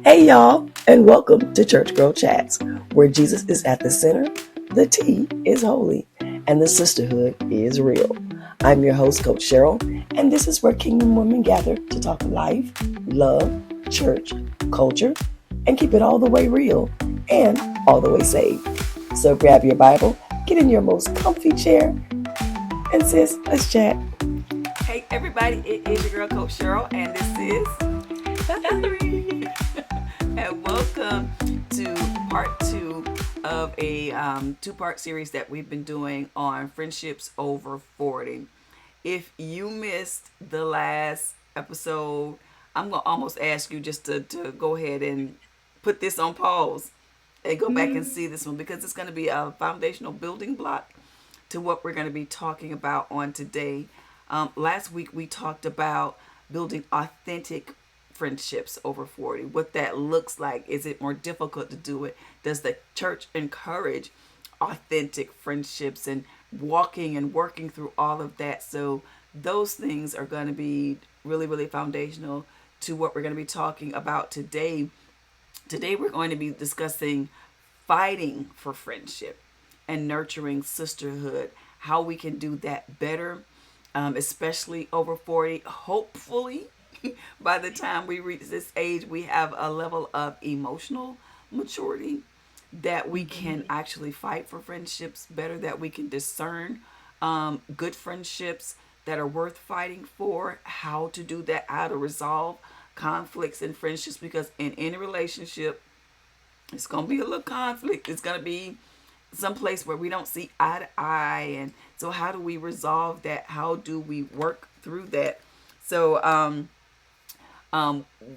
Hey, y'all, and welcome to Church Girl Chats, where Jesus is at the center, the T is holy, and the sisterhood is real. I'm your host, Coach Cheryl, and this is where Kingdom women gather to talk life, love, church, culture, and keep it all the way real and all the way saved. So grab your Bible, get in your most comfy chair, and sis, let's chat. Hey everybody, it is your girl Coach Cheryl, and this is Valerie. And welcome to part two of a two-part series that we've been doing on friendships over 40. If you missed the last episode, I'm gonna almost ask you just to go ahead and put this on pause and go back and see this one, because it's going to be a foundational building block to what we're going to be talking about on today. Last week we talked about building authentic friendships over 40, what that looks like. Is it more difficult to do it? Does the church encourage authentic friendships and walking and working through all of that? So those things are going to be really, really foundational to what we're going to be talking about today. Today we're going to be discussing fighting for friendship and nurturing sisterhood, how we can do that better, especially over 40. Hopefully, by the time we reach this age, we have a level of emotional maturity that we can actually fight for friendships better, that we can discern good friendships that are worth fighting for, how to do that, how to resolve conflicts in friendships, because in any relationship, it's going to be a little conflict. It's going to be some place where we don't see eye to eye. And so how do we resolve that? How do we work through that? So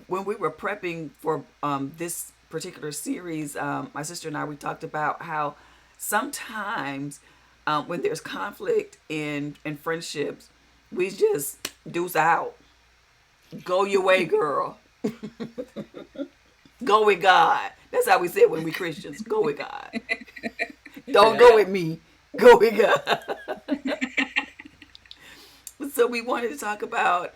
when we were prepping for this particular series, my sister and I, we talked about how sometimes when there's conflict in friendships, we just deuce out. Go your way, girl. Go with God. That's how we say it when we Christians. Go with God. Don't go with me. Go with God. So we wanted to talk about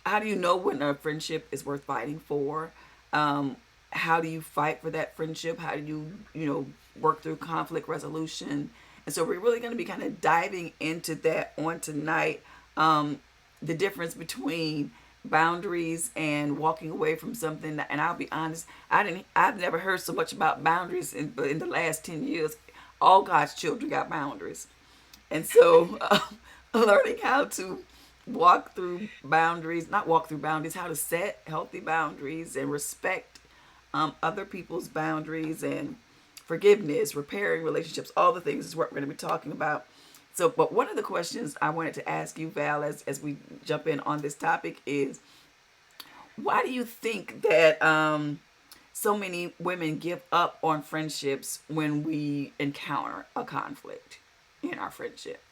how do you know when a friendship is worth fighting for? How do you fight for that friendship? How do you work through conflict resolution? And so we're really going to be kind of diving into that on tonight. The difference between boundaries and walking away from something. And I'll be honest, I've never heard so much about boundaries in the last 10 years. All God's children got boundaries. And so learning how to walk through boundaries, not walk through boundaries, how to set healthy boundaries and respect other people's boundaries, and forgiveness, repairing relationships, all the things is what we're going to be talking about. So, but one of the questions I wanted to ask you, Val, as we jump in on this topic is, why do you think that so many women give up on friendships when we encounter a conflict in our friendship?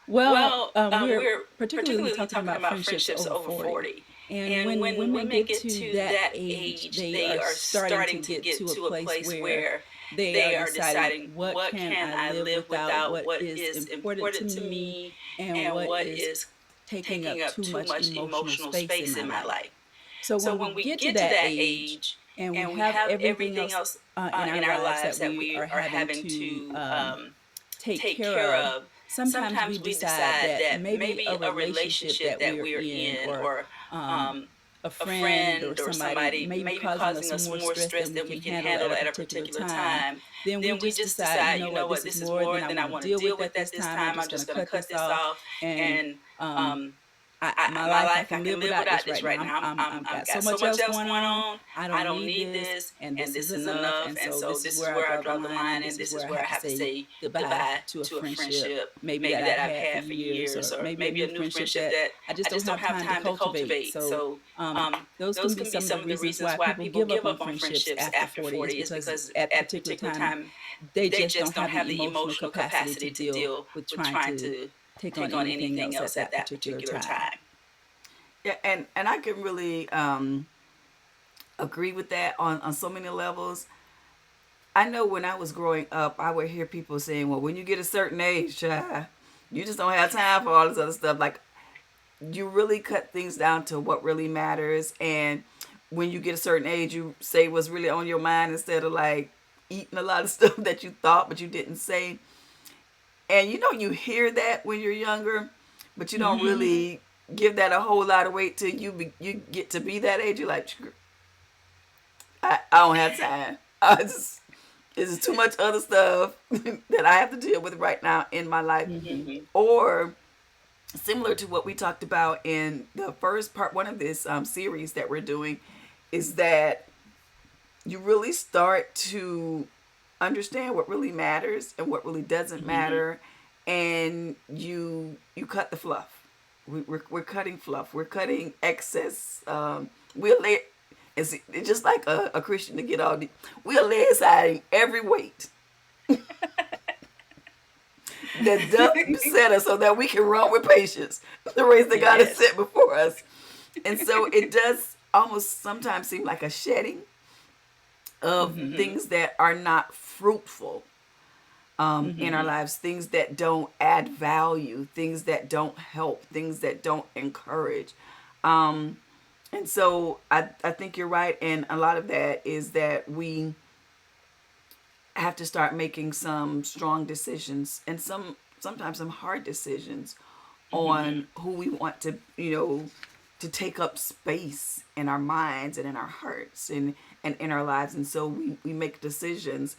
Well, we're We're particularly particularly talking talking about about friendships friendships over over 40. 40. And And when when women women get get to to that that age, age, they they are are starting to starting to get get to a to a place place where where they are they are deciding deciding, what what can can I I live live without, without, what what is is important to important to me, me, and and what what is is taking taking up up too too much much emotional emotional space in space my in my life. life. So So when we when we get to get to that that age age and we and we have have everything everything else else in our in our lives lives that that we we are are having having to to take take care care of, of, sometimes we sometimes we decide decide that that maybe a maybe a relationship relationship that we that are we are in, in, or or um, um, a a friend or friend or somebody somebody may be may be causing causing us us more more stress stress than we than we can can handle at handle a at a particular particular time, time, then we then we just just decide, you decide, know you what, know this what, is this is more than more I than I want to want to deal deal with with at at this this time. I'm time. I'm just going just to going to cut cut this this off. off. And And my my life, I life, I can live can live without this without right this now. right now. I've I've got so got so much much else else going going on. on. I I don't don't need need this, this, and and this is this is enough. enough. And And so so this is this is where I where I draw the draw the line, and line, this and is this where is I where have I to have to say say goodbye goodbye to a to a friendship friendship maybe that maybe I've that I've had for had for years, years, or or maybe a maybe new a new friendship friendship that that I just I don't just don't have have time to time to cultivate. cultivate. So So those can those be can be some of the some of the reasons why reasons why people people give up give on up on friendships friendships after after 40, is 40, is because because at at a particular particular time time they they just don't just don't have the have the emotional emotional capacity to capacity to deal deal with with trying trying to to take on take on anything anything else at else at that that particular particular time. time. Yeah, and I can really agree with that on so many levels. I know when I was growing up, I would hear people saying, "Well, when you get a certain age, child, you just don't have time for all this other stuff." Like you really cut things down to what really matters. And when you get a certain age, you say what's really on your mind instead of like eating a lot of stuff that you thought but you didn't say. And you hear that when you're younger, but you don't really give that a whole lot of weight till you get to be that age. You're like, I don't have time. This is too much other stuff that I have to deal with right now in my life. Or similar to what we talked about in the first part one of this series that we're doing, is that you really start to understand what really matters and what really doesn't matter, and you cut the fluff. We're cutting fluff. We're cutting excess. We'll lay it's just like a Christian to get all the. We'll lay aside every weight that does beset us, so that we can run with patience the race that God has set before us. And so it does almost sometimes seem like a shedding of things that are not fruitful in our lives, things that don't add value, things that don't help, things that don't encourage. And so I think you're right. And a lot of that is that we have to start making some strong decisions, and sometimes some hard decisions on who we want to take up space in our minds and in our hearts and in our lives. And so we make decisions.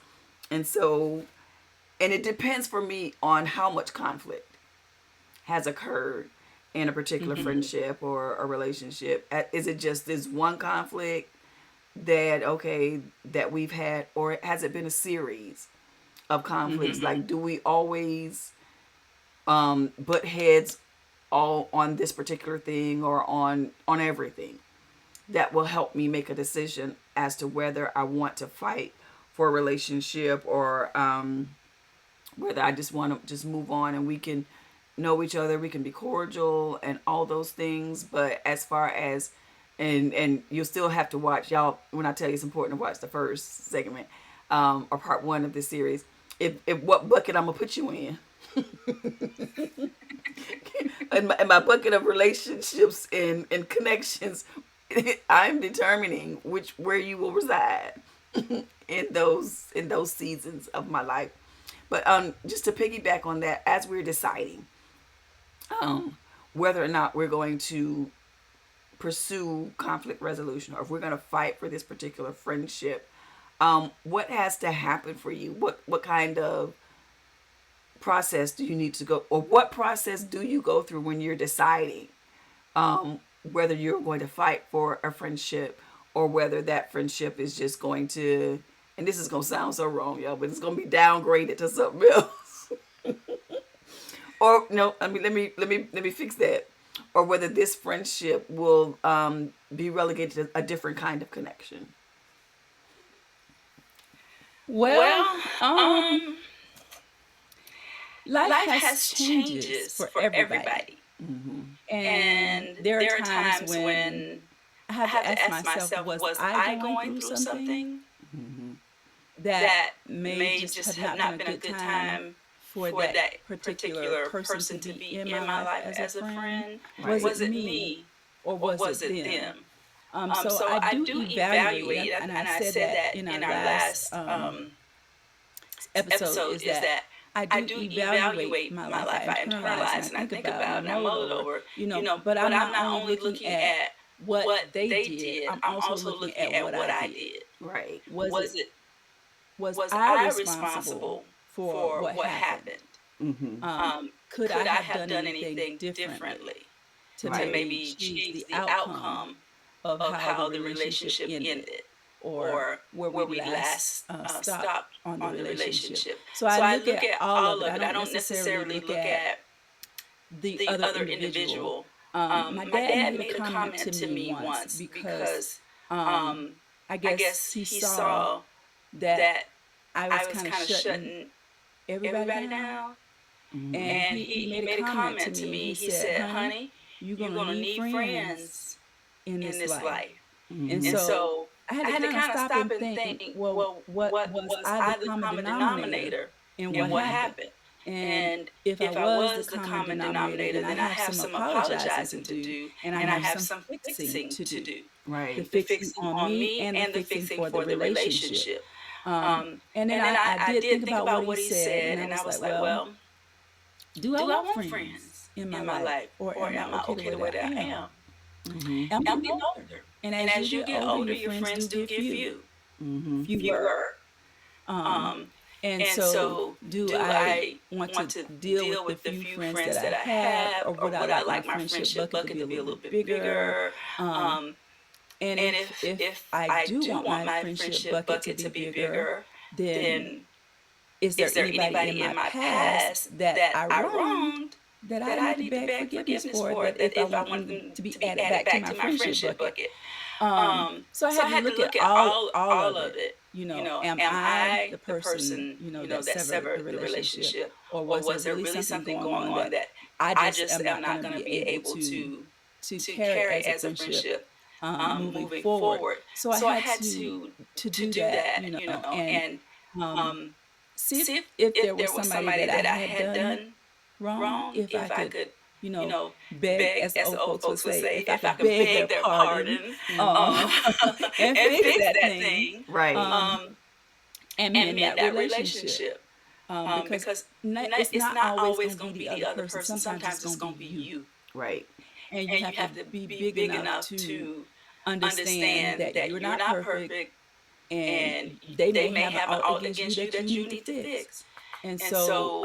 And so, and it depends for me on how much conflict has occurred in a particular friendship or a relationship. Is it just this one conflict that we've had, or has it been a series of conflicts? Like, do we always butt heads all on this particular thing or on everything? That will help me make a decision as to whether I want to fight for a relationship, or whether I just want to just move on and we can know each other, we can be cordial and all those things. But as far as and you'll still have to watch, y'all, when I tell you it's important to watch the first segment or part one of this series, if what bucket I'm gonna put you in. in my bucket of relationships and connections, I'm determining where you will reside in those seasons of my life. But just to piggyback on that, as we're deciding whether or not we're going to pursue conflict resolution, or if we're going to fight for this particular friendship, what has to happen for you? What kind of process do you need to go, or what process do you go through when you're deciding whether you're going to fight for a friendship, or whether that friendship is just going to, and this is going to sound so wrong, y'all, but it's going to be downgraded to something else. Or no, I mean, let me fix that. Or whether this friendship will be relegated to a different kind of connection. Well, um, life has changes for everybody. And there are times when I have to ask myself, was I going through something that may just have not been a good time for that particular person to be in my life as a friend? Right. Was it me, or was it them? So I do evaluate, and I said that in our last episode, is that I do evaluate my life. I internalize and I think about and I mull it over, but I'm not only looking at what they did, I'm also looking at what I did. Right. Was I responsible for what happened? Could I have done anything differently to maybe change the outcome of how the relationship ended, or where we last stopped on the relationship? So I look at all of it. I don't necessarily look at the other individual. My dad made a comment to me once because I guess he saw that I was kind of shutting everybody down. And he made a comment to me. He said, "Honey, you're gonna need friends in this life." And so I had to kind of stop and think, well, what was I the common denominator in what happened? And if I was the common denominator, then I have some apologizing to do, and I have some fixing to do. Right. The fixing on me and the fixing for the relationship. And then I did think about what he said, and I was like, well, do I want friends in my life, or am I okay the way that I am? Mm-hmm. I'm getting older, and as you get older, your friends do get Mm-hmm. fewer. And so, do I want to deal with the few friends that I have, or would I like my friendship bucket to be a little bit bigger? And if I do want my friendship bucket to be bigger, then is there anybody in my past that I wronged that I need to beg forgiveness for? That if I want them to be added back to my friendship bucket. So I had to look at all of it. Am I the person, that severed the relationship, or was there really something going on that I just am not going to be able to carry as a friendship moving forward? So I had to do that, and see if there was somebody that I had done wrong, if I could, beg, as the old folks would say, if I could beg their pardon, um, and fix that thing, Right. and mend that relationship. Because it's not always going to be the other person. Sometimes it's going to be you. Right. And you have to be big enough to understand that you're not perfect, and they may have an out against you that you need to fix. And so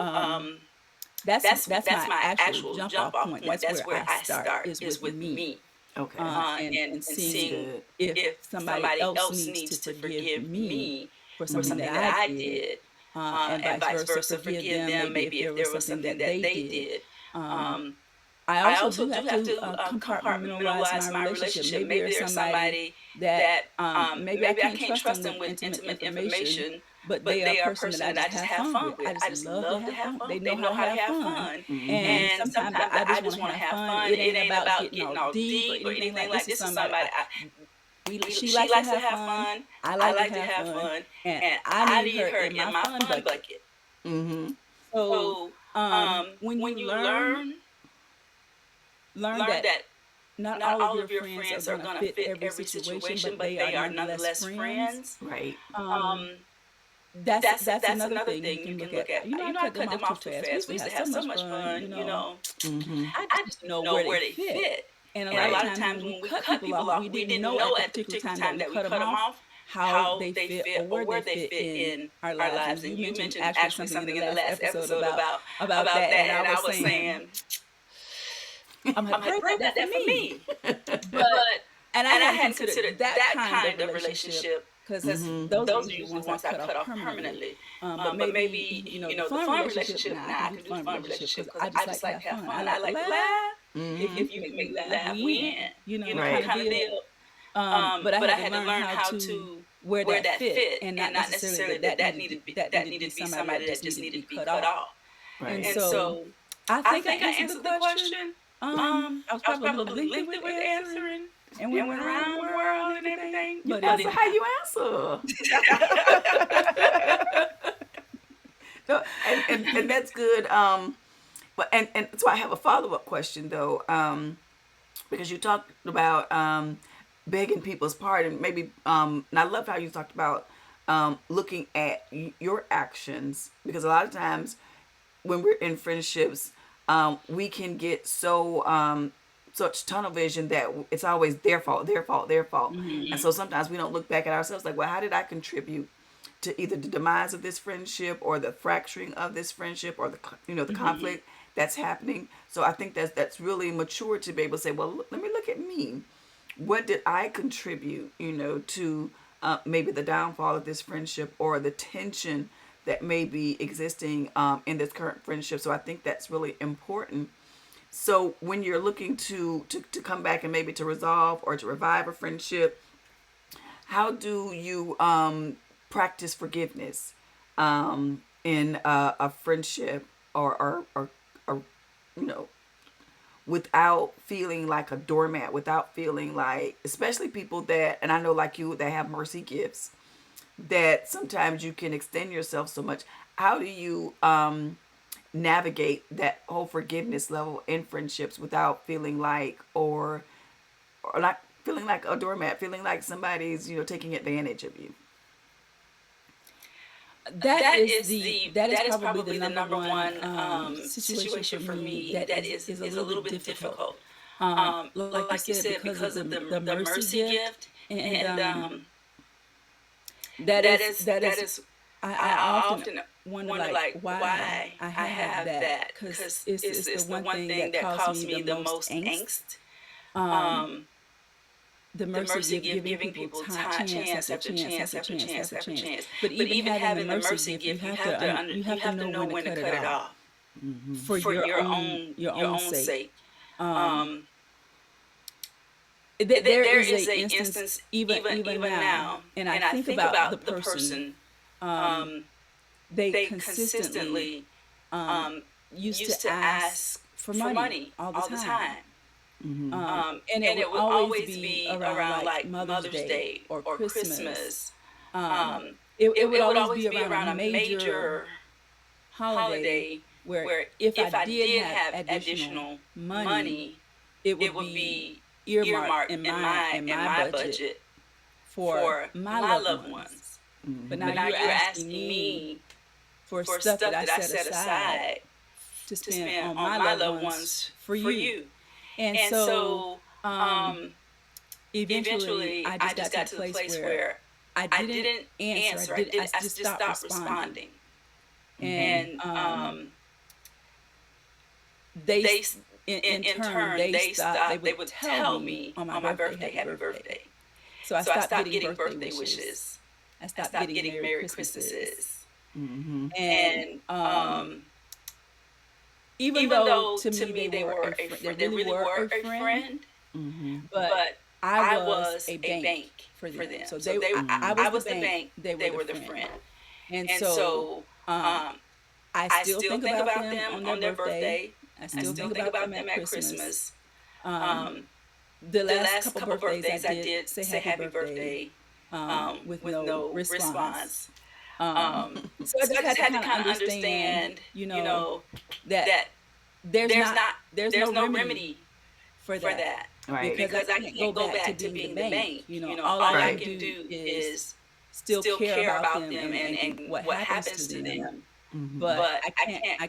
that's my actual jump off point. That's where I start, is with me. Okay. And seeing if somebody else needs to forgive me for something that I did, and vice versa, forgive them maybe if there was something that they did. I also do have to compartmentalize my relationship. Maybe there's somebody that maybe I can't trust them with intimate information, but they are a person that I just have fun with. I just love to have fun. They know how to have fun. Mm-hmm. And sometimes I just want to have fun. It ain't about getting all deep or anything like this. Is somebody she likes to have fun. I like to have fun, and I need her in my fun bucket. Mm-hmm. So when you learn that not all of your friends are going to fit every situation, but they are nonetheless friends. Right. That's another thing you can look at. I cut them off too fast. We used to have so much fun. Mm-hmm. I just didn't know where they fit. And a lot of times when we cut people off, we didn't know at the particular time that we cut them off how they fit or where they fit in our lives. And you mentioned actually something in the last episode about that, and I was saying, I'm gonna pray about that for me. And I hadn't considered that kind of relationship, because those are usually the ones I cut off permanently. But maybe the fun relationship. Nah, I can do fun relationship because I just like to have fun. I like to laugh. If you make me laugh, we in. Right. Kind of deal. But I had to learn how to where that fit, and not necessarily that needed to be somebody that just needed to be cut off. Right. And so I think I answered the question. I was probably a little lengthy with answering, and we went around the world and everything. But that's how you answer. No, and that's good. But and so I have a follow-up question though, because you talked about begging people's pardon. Maybe and I love how you talked about looking at your actions, because a lot of times when we're in friendships, we can get so such tunnel vision that it's always their fault, their fault, their fault. And so sometimes we don't look back at ourselves like, well, how did I contribute to either the demise of this friendship or the fracturing of this friendship or the conflict that's happening. So I think that's really mature to be able to say, well, let me look at me. What did I contribute, to maybe the downfall of this friendship or the tension that may be existing in this current friendship. So I think that's really important. So when you're looking to come back and maybe to resolve or to revive a friendship, how do you practice forgiveness in a friendship or without feeling like a doormat, without feeling like, especially people that, and I know like you, that have mercy gifts, that sometimes you can extend yourself so much. How do you navigate that whole forgiveness level in friendships without feeling like or like feeling like a doormat, feeling like somebody's taking advantage of you. That is That is probably the probably the number number one one situation for situation for me me that that is a is a little little bit bit difficult. difficult. Like you Like you said, said, because of because of the the mercy mercy gift, gift, and and that that is is that that is is I I often often wonder wonder like like why why I I have have that, that because because it's the it's the one one thing thing that that caused caused me the me the most most angst. angst. Um, Um, the the mercy mercy gift, gift, giving giving people people chance chance after after chance chance after after chance chance after after chance. chance. But But even even having the having the mercy mercy gift, you gift, have to you you have to have to know know when to when to cut it cut it off off for for your your own own sake. sake. Um, Um, there there is a is a instance instance even even now, now, and I and I think think about the about the person. person. Um, Um, they they consistently consistently um, um, used used to to ask ask for for money money all the all the time. time. Mm-hmm. And it And would it would always always be be around around like like Mother's Mother's Day Day or or Christmas. Christmas. Um, Um, it would it would always always be be around a around a major major holiday holiday where where if I if I did did have have additional additional money, money, it it would would be be earmarked earmarked in in my my budget budget for for my my loved loved ones. ones. But now Mm-hmm. But now you're you're asking asking me me for for stuff that stuff I that I set set aside aside to to spend spend on on my my loved loved ones ones for for you. you. And And so so um, um, eventually eventually I I just got just to the got to the place place where where I I didn't didn't answer. answer. I I just just stopped stopped responding. responding. And And they they in in turn turn they they stopped. They stopped. They would would tell tell me me on my on my birthday, birthday, happy happy birthday. birthday. So I So I stopped stopped getting getting birthday birthday wishes. wishes. I I stopped stopped getting getting Merry Merry Christmases. Christmases. Mm-hmm. And And even even though though to to me me they they were a were a friend, they friend, they really really were were a a friend, friend, Mm-hmm. but but I I was was a a bank bank for for them. them. So So they, I was I the was the bank, bank, they were they the were the friend. friend. And And so so um, I I still still think think about about them them on their on their birthday. birthday. I I still still think think about them about at them at Christmas. Christmas. Um, Um, the the last last couple couple birthdays I birthdays I did did say say happy happy birthday birthday with with no no response. response. Um, Um, so I so just I had just to had to kind of kind of understand, understand, you you know, know, that that there's there's not not there's no there's no remedy remedy for for that, that, Right. because I because I can't go can't go back to back to being the being the bank. bank. You know, You know, all I all I can Right. can do do is is still still care care about about them them and and what what happens to happens to them, them. Mm-hmm. but But I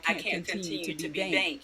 I can't can't continue to continue be to be bank bank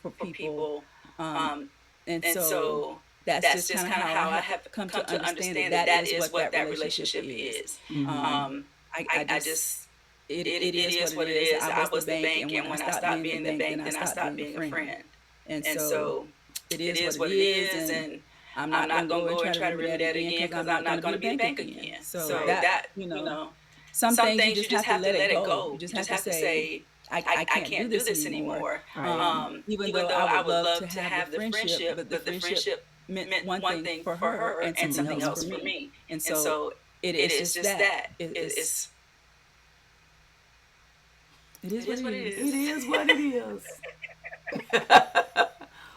for for people. people. Um, Um, and and so so that's that's just kind just of kind of how I how I have have come come to to understand that understand that that that is is what what that that relationship relationship is. is. Mm-hmm. Um, Um, I I just just it it is what is it what it is. I is. I was the was the bank, and bank, when and I when I stopped stopped being the being the bank, then bank, I then I stopped stopped being a being a friend. friend. And And so so it it is what is it what it is, is, and and I'm I'm not gonna not go gonna and go try and to try to remedy that remedy that again again because because I'm I'm not not gonna be gonna the be the bank bank again. again. So So that, that, you you know, know, some some things you things just you just have to have to let it let it go. You go. just You have just to have to say, say, I I can't do can't do this this anymore. anymore. Right. Even Even though though I I would would love love to to have the have the friendship, friendship, but the but the friendship friendship meant meant one one thing thing for for her her and and something something else Mm-hmm. for else for me. me. And And so so it it's is just just that. that. It is It what is it what it is. It is. is what it is.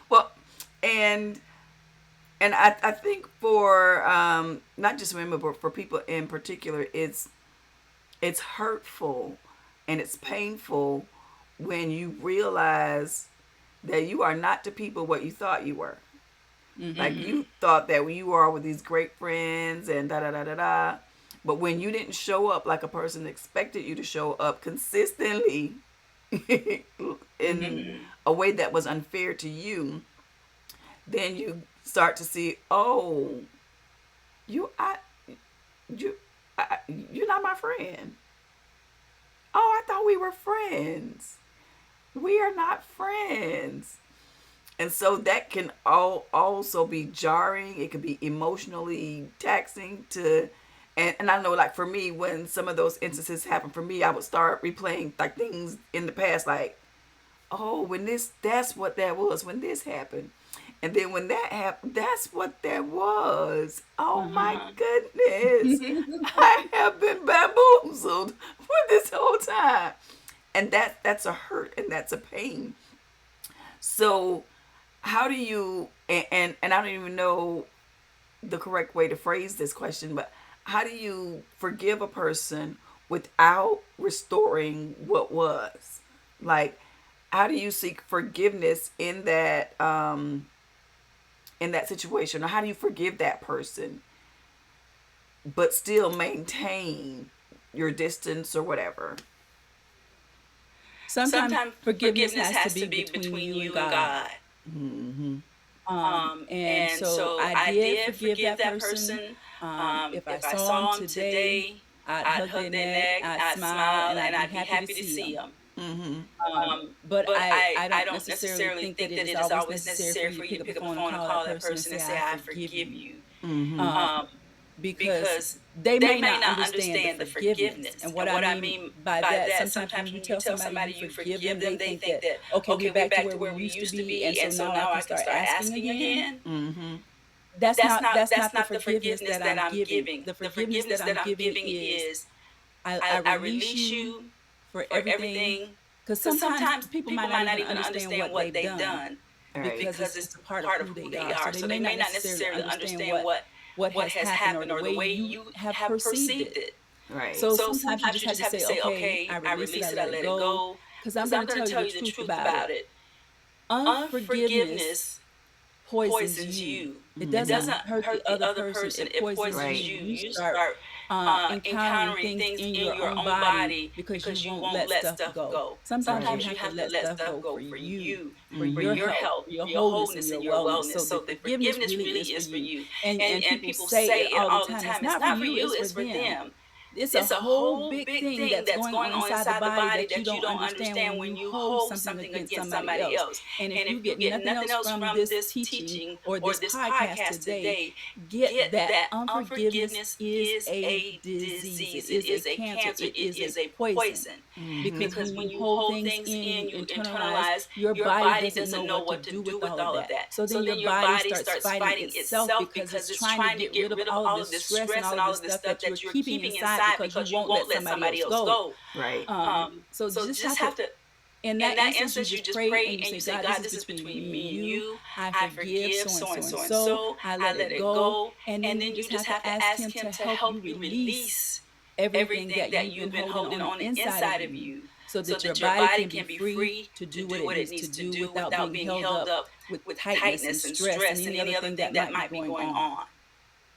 Well, and I think for not just women but for people in particular, it's hurtful and it's painful when you realize that you are not to people what you thought you were. Like Mm-hmm. you thought that you were with these great friends and da da da da da, but when you didn't show up like a person expected you to show up consistently in Mm-hmm. a way that was unfair to you, then you start to see, oh, you I you you're not my friend. Oh, I thought we were friends. We are not friends. And so that can also be jarring. It can be emotionally taxing to, and I know, like for me, when some of those instances happen for me, I would start replaying like things in the past, like, oh, when that's what that was when this happened. And then when that happened, that's what that was. Oh my Uh-huh. goodness. I have been bamboozled for this whole time. And that's a hurt and that's a pain. So how do you and I don't even know the correct way to phrase this question, but how do you forgive a person without restoring what was? Like how do you seek forgiveness in that situation, or how do you forgive that person but still maintain your distance or whatever? Sometimes forgiveness has to be between you and God. Mm-hmm. And so I did forgive that person. If I saw him today, I'd hug their neck, I'd smile, and I'd be happy to see them. Mm-hmm. But I don't necessarily think that it is always necessary for you to pick up the phone and call that person and say, I forgive you. Mm-hmm. Um, because they may not understand the forgiveness. And what I mean by that, sometimes when you tell somebody you forgive them, they think that, okay, we're back to where we used to be. And so now I can start asking again. Mm-hmm. That's not the forgiveness that I'm giving. The forgiveness that I'm giving is I release you for everything. Because sometimes people might not even understand what they've done Right. because it's a part of who they are. So they may not necessarily understand what has happened or the way you have perceived it. Right. So sometimes you just have to say, okay, I release it, I let it go. Because I'm going to tell you the truth about it. Unforgiveness poisons you. It doesn't hurt the other person, it poisons Right. you. You start encountering things in your own body because you won't let stuff go. Sometimes you Right. have to let stuff go for you, for your Mm-hmm. health, for your wholeness and your wellness. So the forgiveness really is for you. And people say it all the time. It's not for you, it's for them. It's a whole big thing that's going on inside the body that you don't understand when you hold something against somebody else. And if you get nothing else from this teaching or this podcast today, get that unforgiveness is a disease. It is a cancer. It is a poison. Mm-hmm. Because when you hold things in, you internalize, your body doesn't know what to do with all of that. So then your body starts fighting itself because it's trying to get rid of all of this stress and all of this stuff that you're keeping inside because you won't let somebody else go. Right. So just have to, in that instance, you just pray and you say, God, this is between me and you. I forgive so and so and so. I let it go. And then you just have to ask Him to help you release everything that you've been holding on the inside of you so that your body can be free to do what it needs to do without being held up with tightness and stress and any other thing that might be going on.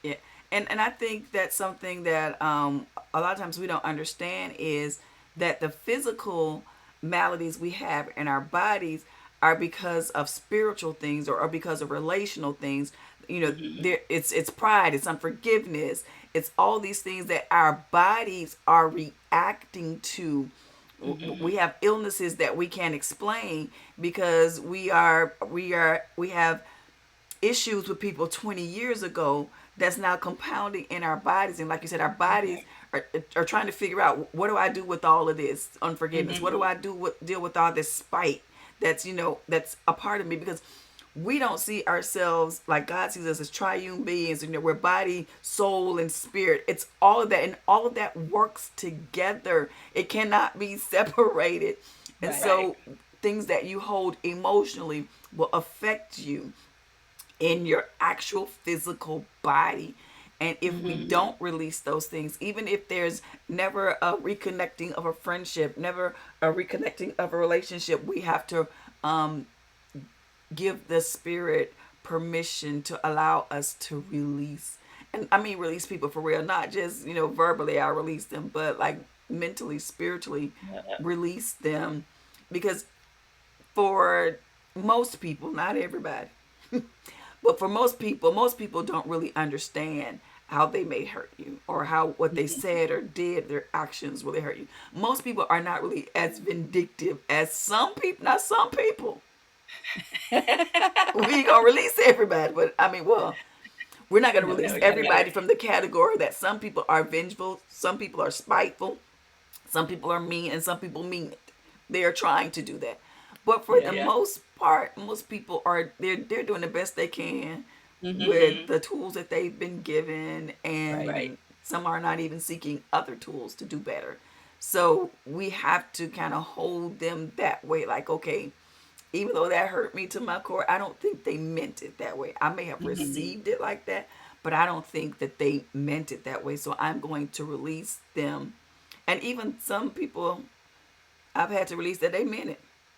Yeah. And I think that's something that a lot of times we don't understand is that the physical maladies we have in our bodies are because of spiritual things or because of relational things. You know, it's pride, it's unforgiveness, it's all these things that our bodies are reacting to. We have illnesses that we can't explain because we have issues with people 20 years ago that's now compounding in our bodies. And like you said, our bodies are trying to figure out, what do I do with all of this unforgiveness? What do I do with deal with all this spite that's, that's a part of me? Because we don't see ourselves like God sees us as triune beings. We're body, soul, and spirit. It's all of that, and all of that works together. It cannot be separated. And so things that you hold emotionally will affect you in your actual physical body. And if we don't release those things, even if there's never a reconnecting of a friendship, never a reconnecting of a relationship, we have to give the spirit permission to allow us to release. And I mean, release people for real, not just, verbally, I release them, but like mentally, spiritually, release them. Because for most people, not everybody, but for most people don't really understand how they may hurt you, or how what they said or did, their actions really hurt you. Most people are not really as vindictive as some people. Not some people. We ain't gonna release everybody, but I mean, well, we're not gonna release everybody from the category that some people are vengeful, some people are spiteful, some people are mean, and some people mean it. They are trying to do that. But for the most part, most people they're doing the best they can with the tools that they've been given, and some are not even seeking other tools to do better. So we have to kind of hold them that way, like, okay, even though that hurt me to my core, I don't think they meant it that way. I may have received it like that, but I don't think that they meant it that way. So I'm going to release them. And even some people I've had to release that they meant it.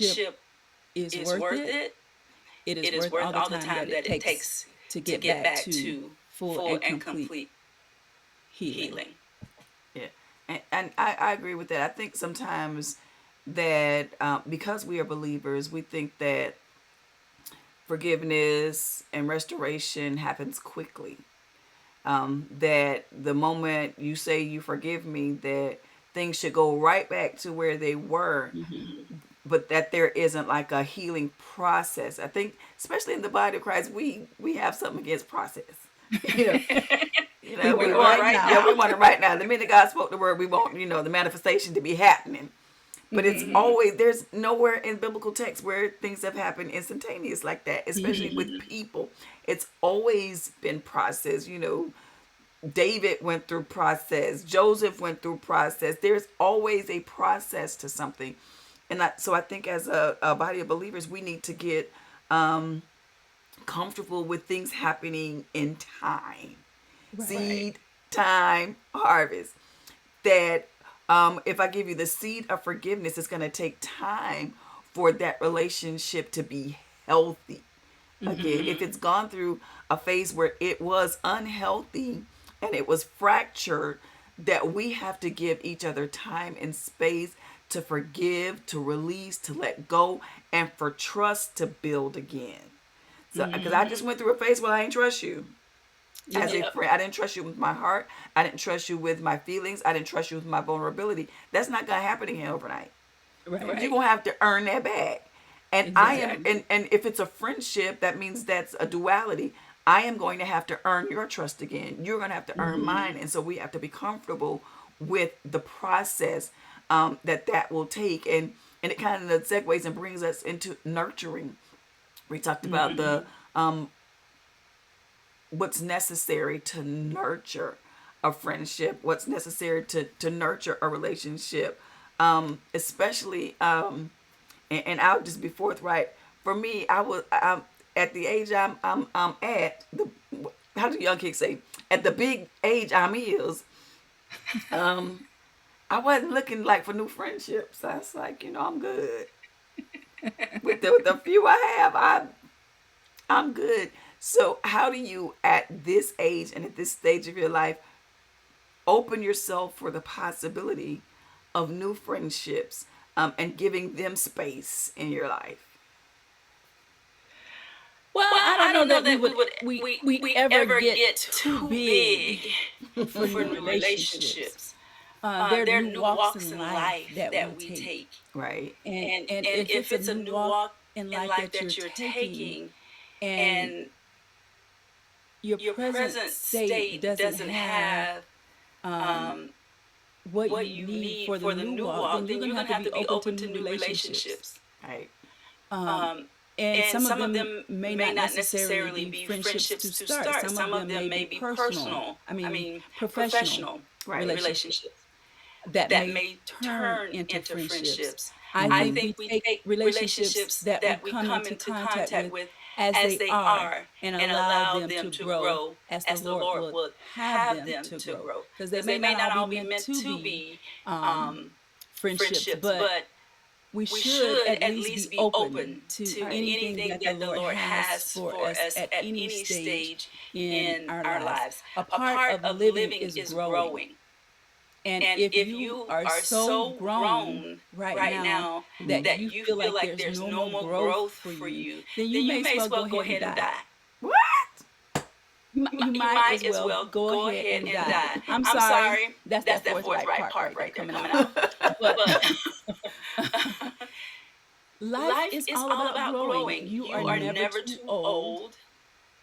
relationship is worth it. It is worth all the time that it takes to get back to full and complete healing. Yeah, and I agree with that. I think sometimes that because we are believers, we think that forgiveness and restoration happens quickly. that the moment you say you forgive me, that things should go right back to where they were, but that there isn't like a healing process. I think, especially in the body of Christ, we have something against process. you know, We we want it want, right yeah, we now. want it right now. The minute God spoke the word, we want, the manifestation to be happening. But it's always, there's nowhere in biblical text where things have happened instantaneous like that, especially with people. It's always been process. David went through process. Joseph went through process. There's always a process to something. So I think as a body of believers, we need to get comfortable with things happening in time. Right. Seed, time, harvest. That if I give you the seed of forgiveness, it's going to take time for that relationship to be healthy. Again, if it's gone through a phase where it was unhealthy and it was fractured, that we have to give each other time and space to forgive, to release, to let go, and for trust to build again. So, because I just went through a phase where I ain't trust you as a friend. I didn't trust you with my heart. I didn't trust you with my feelings. I didn't trust you with my vulnerability. That's not gonna happen again overnight. Right. You're gonna have to earn that back. And Exactly. and if it's a friendship, that means that's a duality. I am going to have to earn your trust again. You're going to have to earn mine. And so we have to be comfortable with the process that will take. And it kind of segues and brings us into nurturing. We talked about the what's necessary to nurture a friendship, what's necessary to nurture a relationship, especially and I'll just be forthright. For me, I'm at the age I'm at the, how do young kids say, at the big age I'm is. I wasn't looking like for new friendships. I was like, I'm good with the few I have. I'm good. So how do you at this age and at this stage of your life open yourself for the possibility of new friendships, and giving them space in your life? Well, I don't know that we ever get too big big for new relationships. There are new walks in life that we take. Right. And if it's a new walk in life that you're taking and your present state doesn't have what you need for the new walk, then you're going to have to be open to new relationships. Right. And some of them may not necessarily be friendships to start. Some of them may be professional Right. relationships that may turn into friendships. I think we take relationships that we come into contact with as they are and allow them to grow as the Lord would have them to grow. Because they may not all be meant to be friendships, but we should at least be open to anything that the Lord has for us at any stage in our lives. A part of living is growing. And if you are so grown right now that you feel like there's no more growth for you, then you may as well go ahead and die. What? You might as well go ahead and die. I'm sorry. That's that forthright part right there coming out. But life is all about growing. You are never too old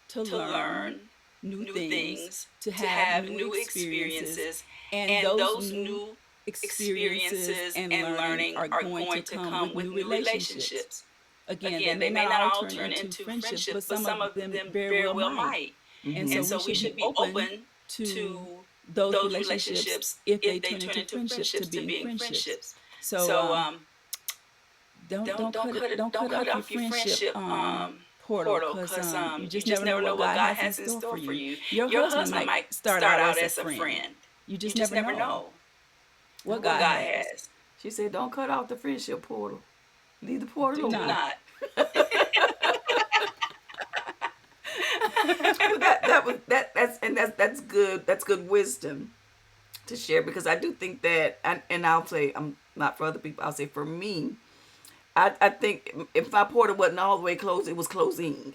to learn new things, to have new experiences, and those new experiences and learning are going to come with new relationships. Again, they may not all turn into friendships, but some of them very well might. And so we should be open to those relationships if they turn into friendships, to being friendships. So don't cut off your friendship portal, because you just never know what God has in store for you. Your husband might start out as a friend. You just never know what God has. She said, "Don't cut off the friendship portal. Leave the portal open." Do not. That's good. That's good wisdom to share, because I do think that, and I'll say, I'm not for other people. I'll say for me, I think if my portal wasn't all the way closed, it was closing.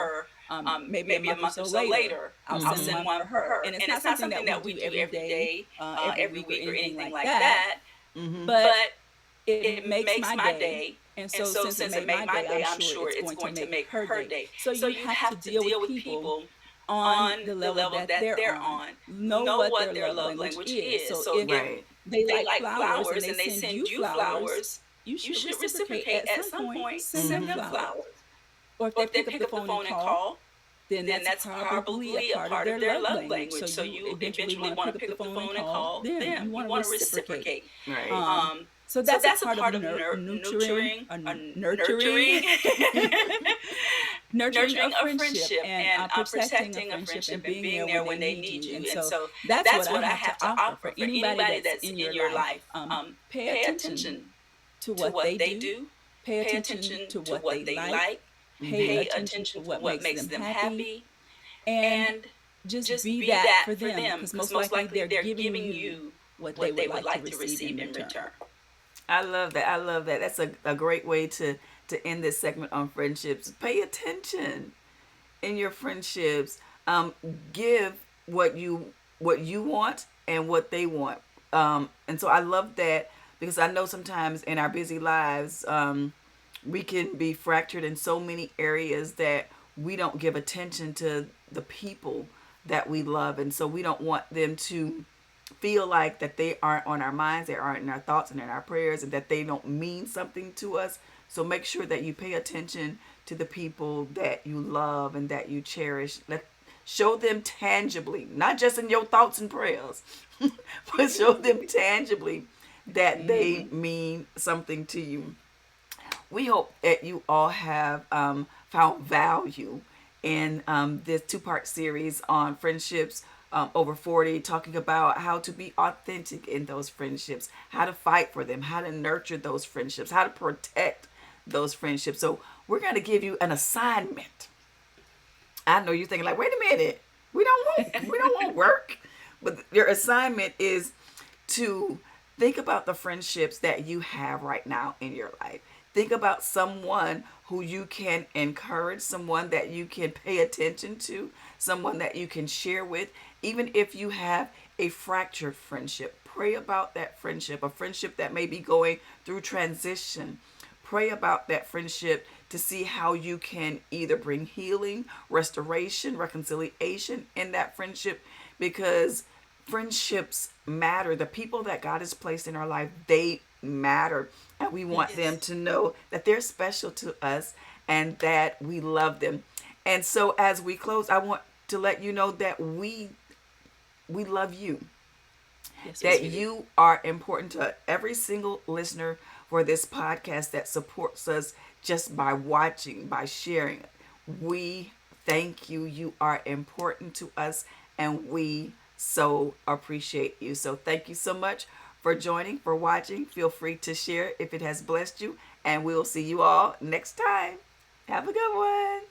her, maybe a month or so later, I'll send one for her. And it's not something that we do every day, every week or anything like that. But it makes my day. And so since it made my day, I'm sure it's going to make her day. So you have to deal with people on the level that they're on, know what their love language is. So if Right. they like flowers and they send you flowers, you should reciprocate at some point, send them flowers. Or if they pick up the phone and call, then that's probably a part of their love language. So you eventually want to pick up the phone and call them. You want to reciprocate. Right. So that's a part of nurturing, nurturing, nurturing a friendship and protecting a friendship and being there when they need you. And so that's what I have to offer for anybody that's in your life. Pay attention to what they do. Pay attention to what they like. Pay attention to what makes them happy. And just be that for them, because most likely they're giving you what they would like to receive in return. I love that. I love that. That's a great way to end this segment on friendships. Pay attention in your friendships. Give what you want and what they want. And so I love that, because I know sometimes in our busy lives, we can be fractured in so many areas that we don't give attention to the people that we love. And so we don't want them to feel like that they aren't on our minds, they aren't in our thoughts and in our prayers, and that they don't mean something to us. So make sure that you pay attention to the people that you love and that you cherish. Show them tangibly, not just in your thoughts and prayers, but show them tangibly that they mean something to you. We hope that you all have found value in this two-part series on friendships over 40, talking about how to be authentic in those friendships, how to fight for them, how to nurture those friendships, how to protect those friendships. So we're going to give you an assignment. I know you're thinking like, wait a minute, we don't want work. But your assignment is to think about the friendships that you have right now in your life. Think about someone who you can encourage, someone that you can pay attention to, someone that you can share with. Even if you have a fractured friendship, pray about that friendship, a friendship that may be going through transition. Pray about that friendship to see how you can either bring healing, restoration, reconciliation in that friendship, because friendships matter. The people that God has placed in our life, they matter. And we want them to know that they're special to us and that we love them. And so as we close, I want to let you know that we love you. Yes, That you are important to every single listener for this podcast that supports us just by watching, by sharing. We thank you. You are important to us, and we so appreciate you. So thank you so much for joining, for watching. Feel free to share if it has blessed you, and we'll see you all next time. Have a good one.